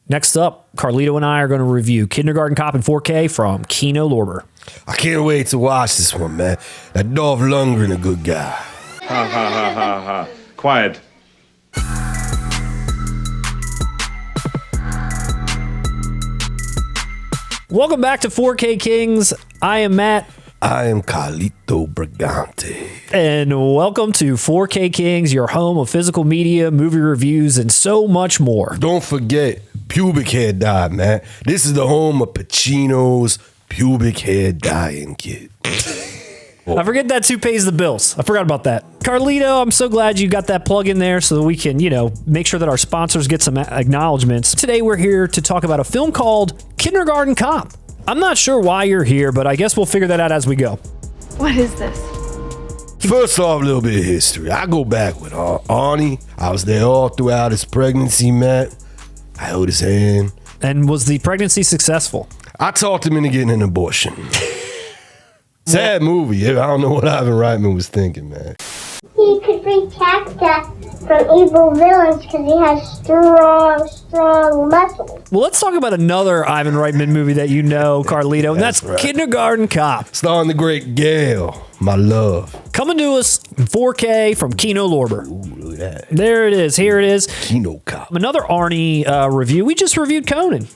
Next up, Carlito and I are going to review Kindergarten Cop in 4K from Kino Lorber. I can't wait to watch this one, man. That Dolph Lundgren a good guy. Ha ha ha ha ha. Quiet. Welcome back to 4K Kings. I am Matt. I am Carlito Brigante. And welcome to 4K Kings, your home of physical media, movie reviews, and so much more. Don't forget, pubic hair dye, man. This is the home of Pacino's pubic hair dyeing kit. I forget that's who pays the bills. I forgot about that. Carlito, I'm so glad you got that plug in there so that we can, make sure that our sponsors get some acknowledgments. Today we're here to talk about a film called Kindergarten Cop. I'm not sure why you're here, but I guess we'll figure that out as we go. What is this? First off, a little bit of history. I go back with Arnie. I was there all throughout his pregnancy, Matt. I held his hand. And was the pregnancy successful? I talked him into getting an abortion. Sad movie. I don't know what Ivan Reitman was thinking, man. He could protect us from evil villains because he has strong muscles. Well, let's talk about another Ivan Reitman movie that you know, Carlito, and that's right. Kindergarten Cop. Starring the great Gail, my love. Coming to us in 4K from Kino Lorber. Ooh, look at that. There it is. Here it is. Kino Cop. Another Arnie review. We just reviewed Conan.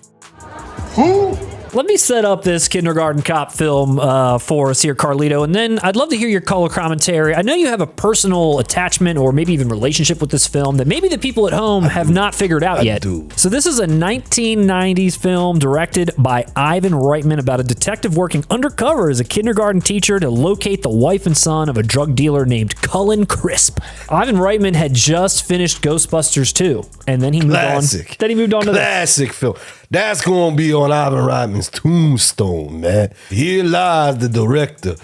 Who? Let me set up this Kindergarten Cop film for us here, Carlito, and then I'd love to hear your color commentary. I know you have a personal attachment or maybe even relationship with this film that maybe the people at home have not figured out yet. do. So this is a 1990s film directed by Ivan Reitman about a detective working undercover as a kindergarten teacher to locate the wife and son of a drug dealer named Cullen Crisp. Ivan Reitman had just finished Ghostbusters 2, and then he moved on. Then he moved on to this. Classic film. That's going to be on Ivan Reitman's tombstone, man. Here lies the director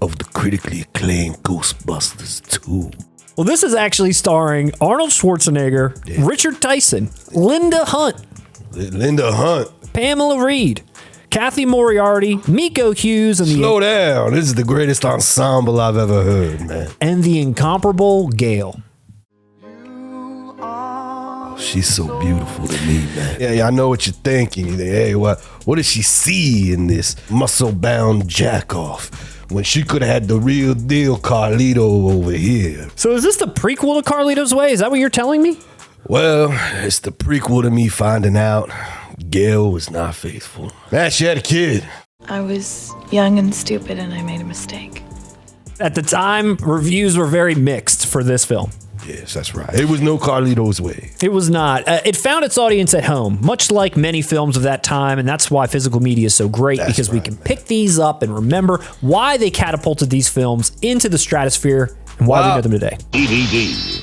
of the critically acclaimed Ghostbusters 2. Well, this is actually starring Arnold Schwarzenegger, Richard Tyson, Linda Hunt, Pamela Reed, Kathy Moriarty, Miko Hughes, and Slow down. This is the greatest ensemble I've ever heard, man. And the incomparable Gail. She's so beautiful to me, man. Yeah, I know what you're thinking. You think, hey, what does she see in this muscle-bound jack-off when she could have had the real deal Carlito over here? So is this the prequel to Carlito's Way? Is that what you're telling me? Well, it's the prequel to me finding out Gail was not faithful. Man, she had a kid. I was young and stupid and I made a mistake. At the time, reviews were very mixed for this film. Yes, that's right. It was no Carlito's Way. It was not. It found its audience at home, much like many films of that time, and that's why physical media is so great, because we can pick these up and remember why they catapulted these films into the stratosphere and why we know them today.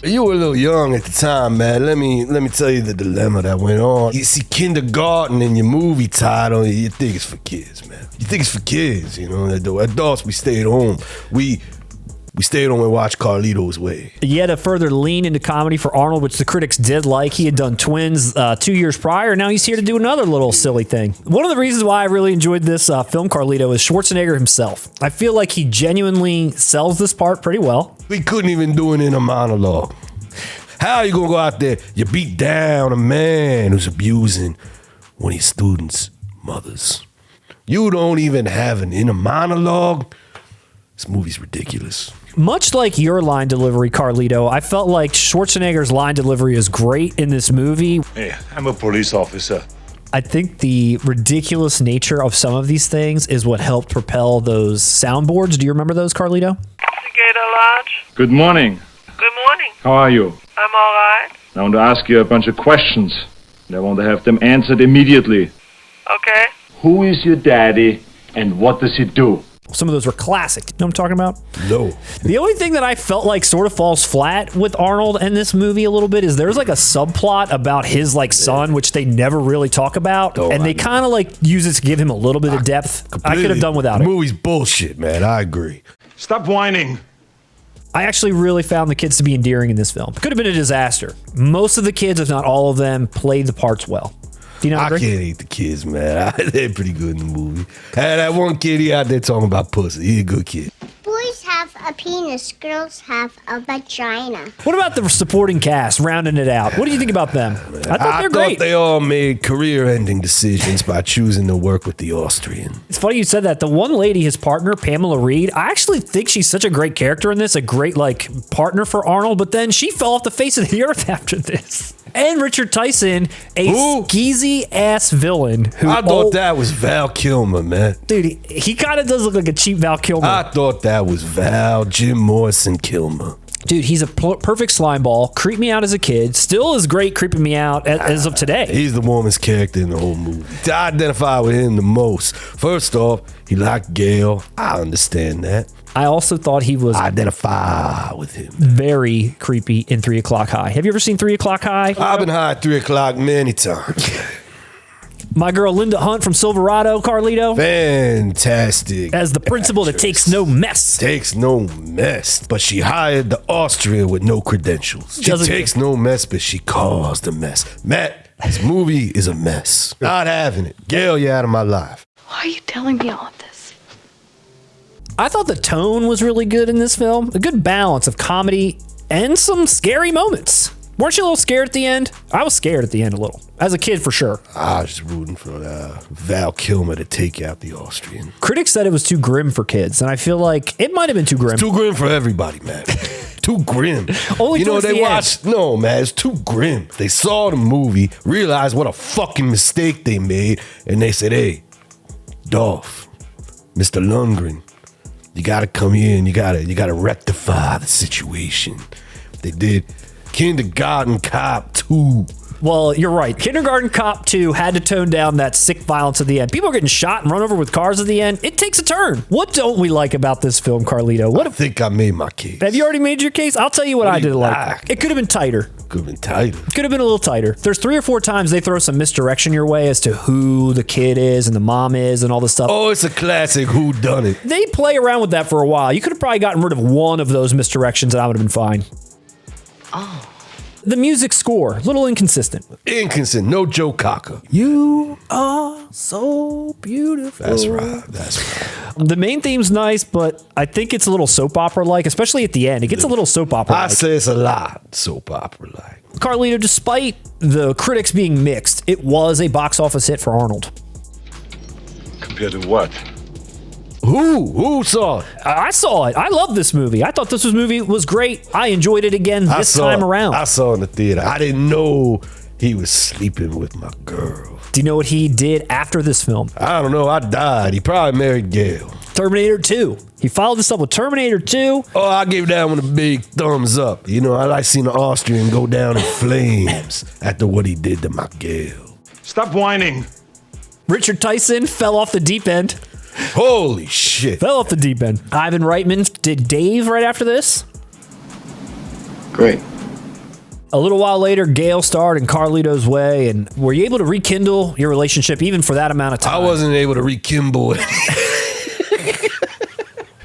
You were a little young at the time, man. Let me tell you the dilemma that went on. You see kindergarten in your movie title, you think it's for kids, man. You think it's for kids, The adults, we stayed home. We stayed home and watched Carlito's Way. Yet a further lean into comedy for Arnold, which the critics did like. He had done Twins 2 years prior. Now he's here to do another little silly thing. One of the reasons why I really enjoyed this film, Carlito, is Schwarzenegger himself. I feel like he genuinely sells this part pretty well. We couldn't even do it in a monologue. How are you going to go out there? You beat down a man who's abusing one of your students' mothers. You don't even have an inner monologue? This movie's ridiculous. Much like your line delivery, Carlito, I felt like Schwarzenegger's line delivery is great in this movie. Hey, I'm a police officer. I think the ridiculous nature of some of these things is what helped propel those soundboards. Do you remember those, Carlito? Gator Lodge. Good morning. Good morning. How are you? I'm all right. I want to ask you a bunch of questions, and I want to have them answered immediately. Okay. Who is your daddy, and what does he do? Some of those were classic. You know what I'm talking about? No. The only thing that I felt like sort of falls flat with Arnold and this movie a little bit is there's like a subplot about his son, which they never really talk about. And they kind of use it to give him a little bit of depth. I could have done without it. The movie's bullshit, man. I agree. Stop whining. I actually really found the kids to be endearing in this film. Could have been a disaster. Most of the kids, if not all of them, played the parts well. Do you know I can't hate the kids, man. They're pretty good in the movie. That one kid, he out there talking about pussy. He's a good kid. Boys have a penis. Girls have a vagina. What about the supporting cast, rounding it out? What do you think about them? I thought they're great. They all made career-ending decisions by choosing to work with the Austrian. It's funny you said that. The one lady, his partner, Pamela Reed, I actually think she's such a great character in this, a great partner for Arnold, but then she fell off the face of the earth after this. And Richard Tyson, a skeezy-ass villain. Who I thought that was Val Kilmer, man. Dude, he kind of does look like a cheap Val Kilmer. I thought that was Val, Jim Morrison Kilmer. Dude, he's a perfect slime ball. Creeped me out as a kid. Still is great creeping me out as of today. He's the warmest character in the whole movie. I identify with him the most. First off, he liked Gail. I understand that. I also thought he was identify with him. Very creepy in 3 O'Clock High. Have you ever seen 3 O'Clock High? I've been high at 3 o'clock many times. My girl Linda Hunt from Silverado, Carlito. Fantastic. As the principal that takes no mess. Takes no mess. But she hired the Austrian with no credentials. She takes no mess, but she caused a mess. Matt, this movie is a mess. Not having it. Gail, you're out of my life. Why are you telling me all of this? I thought the tone was really good in this film. A good balance of comedy and some scary moments. Weren't you a little scared at the end? I was scared at the end a little. As a kid, for sure. I was just rooting for Val Kilmer to take out the Austrian. Critics said it was too grim for kids, and I feel like it might have been too grim. It's too grim for everybody, man. Too grim. Only they watched. No, man, it's too grim. They saw the movie, realized what a fucking mistake they made, and they said, "Hey, Dolph, Mr. Lundgren, you gotta come here and you gotta rectify the situation." They did. Kindergarten Cop 2. Well, you're right. Kindergarten Cop 2 had to tone down that sick violence at the end. People are getting shot and run over with cars at the end. It takes a turn. What don't we like about this film, Carlito? I think I made my case. Have you already made your case? I'll tell you what I didn't like. It could have been tighter. Could have been tighter. Could have been a little tighter. There's 3 or 4 times they throw some misdirection your way as to who the kid is and the mom is and all this stuff. Oh, it's a classic who done it. They play around with that for a while. You could have probably gotten rid of one of those misdirections and I would have been fine. Oh. The music score, a little inconsistent. Inconsistent. No Joe Cocker. You are so beautiful. That's right. That's right. The main theme's nice, but I think it's a little soap opera-like, especially at the end. It gets a little soap opera-like. I say it's a lot soap opera-like. Carlito, despite the critics being mixed, it was a box office hit for Arnold. Compared to what? Who saw it? I saw it. I love this movie. I thought this movie was great. I enjoyed it again this time around. I saw it in the theater. I didn't know he was sleeping with my girl. Do you know what he did after this film? I don't know. I died. He probably married Gail. Terminator 2. He followed this up with Terminator 2. Oh, I gave that one a big thumbs up. You know, I like seeing the Austrian go down in flames after what he did to my Gail. Stop whining. Richard Tyson fell off the deep end. Holy shit. Fell off the deep end. Ivan Reitman did Dave right after this. Great. A little while later, Gail starred in Carlito's Way, and were you able to rekindle your relationship even for that amount of time? I wasn't able to rekindle it.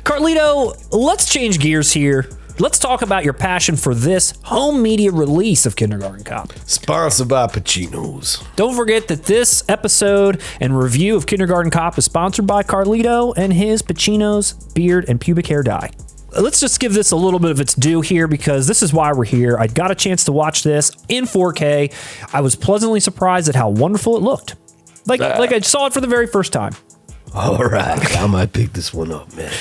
Carlito, let's change gears here. Let's talk about your passion for this home media release of Kindergarten Cop. Sponsored by Pacino's. Don't forget that this episode and review of Kindergarten Cop is sponsored by Carlito and his Pacino's beard and pubic hair dye. Let's just give this a little bit of its due here because this is why we're here. I got a chance to watch this in 4K. I was pleasantly surprised at how wonderful it looked. Like I saw it for the very first time. All right, I might pick this one up, man.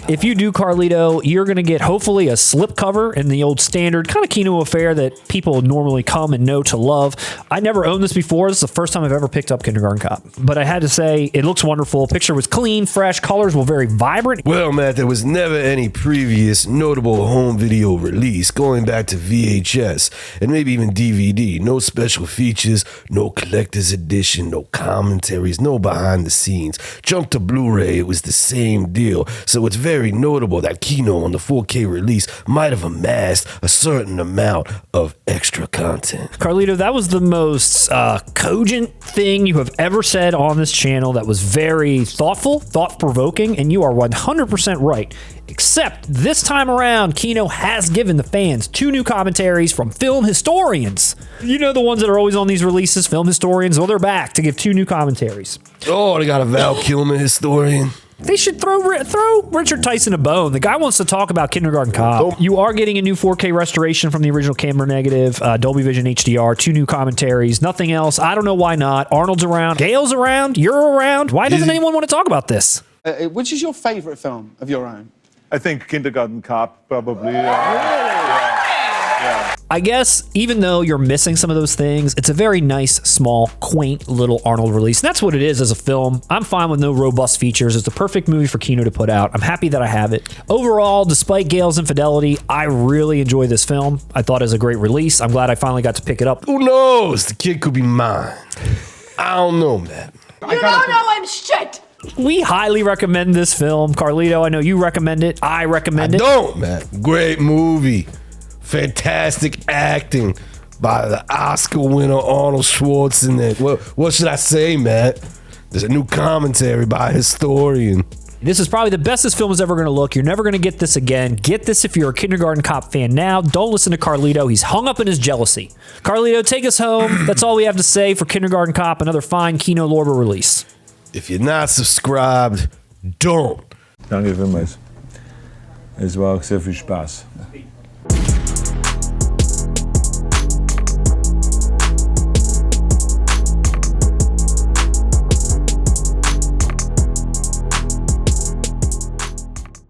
If you do, Carlito, you're going to get hopefully a slipcover in the old standard kind of Kino affair that people normally come and know to love. I never owned this before. This is the first time I've ever picked up Kindergarten Cop. But I had to say, it looks wonderful. Picture was clean, fresh. Colors were very vibrant. Well, Matt, there was never any previous notable home video release going back to VHS and maybe even DVD. No special features, no collector's edition, no commentaries, no behind the scenes. Jump to Blu-ray, it was the same deal. So it's very notable that Kino on the 4K release might have amassed a certain amount of extra content. Carlito, that was the most cogent thing you have ever said on this channel. That was very thoughtful, thought-provoking, and you are 100% right. Except this time around, Kino has given the fans 2 new commentaries from film historians. You know the ones that are always on these releases, film historians? Well, they're back to give 2 new commentaries. Oh, they got a Val Kilmer historian. They should throw Richard Tyson a bone. The guy wants to talk about Kindergarten Cop. You are getting a new 4K restoration from the original camera negative, Dolby Vision HDR, 2 new commentaries, nothing else. I don't know why not. Arnold's around. Gail's around. You're around. Why doesn't anyone want to talk about this? Which is your favorite film of your own? I think Kindergarten Cop probably. I guess even though you're missing some of those things, it's a very nice, small, quaint little Arnold release. And that's what it is as a film. I'm fine with no robust features. It's the perfect movie for Kino to put out. I'm happy that I have it. Overall, despite Gail's infidelity, I really enjoy this film. I thought it was a great release. I'm glad I finally got to pick it up. Who knows? The kid could be mine. I don't know, man. You don't know I'm shit! We highly recommend this film. Carlito, I know you recommend it. I recommend it. Don't, man. Great movie. Fantastic acting by the Oscar winner Arnold Schwarzenegger. What should I say, man? There's a new commentary by a historian. This is probably the best this film is ever going to look. You're never going to get this again. Get this if you're a Kindergarten Cop fan now. Don't listen to Carlito. He's hung up in his jealousy. Carlito, take us home. That's all we have to say for Kindergarten Cop, another fine Kino Lorber release. If you're not subscribed, don't. Danke vielmals. Es war auch sehr viel Spaß.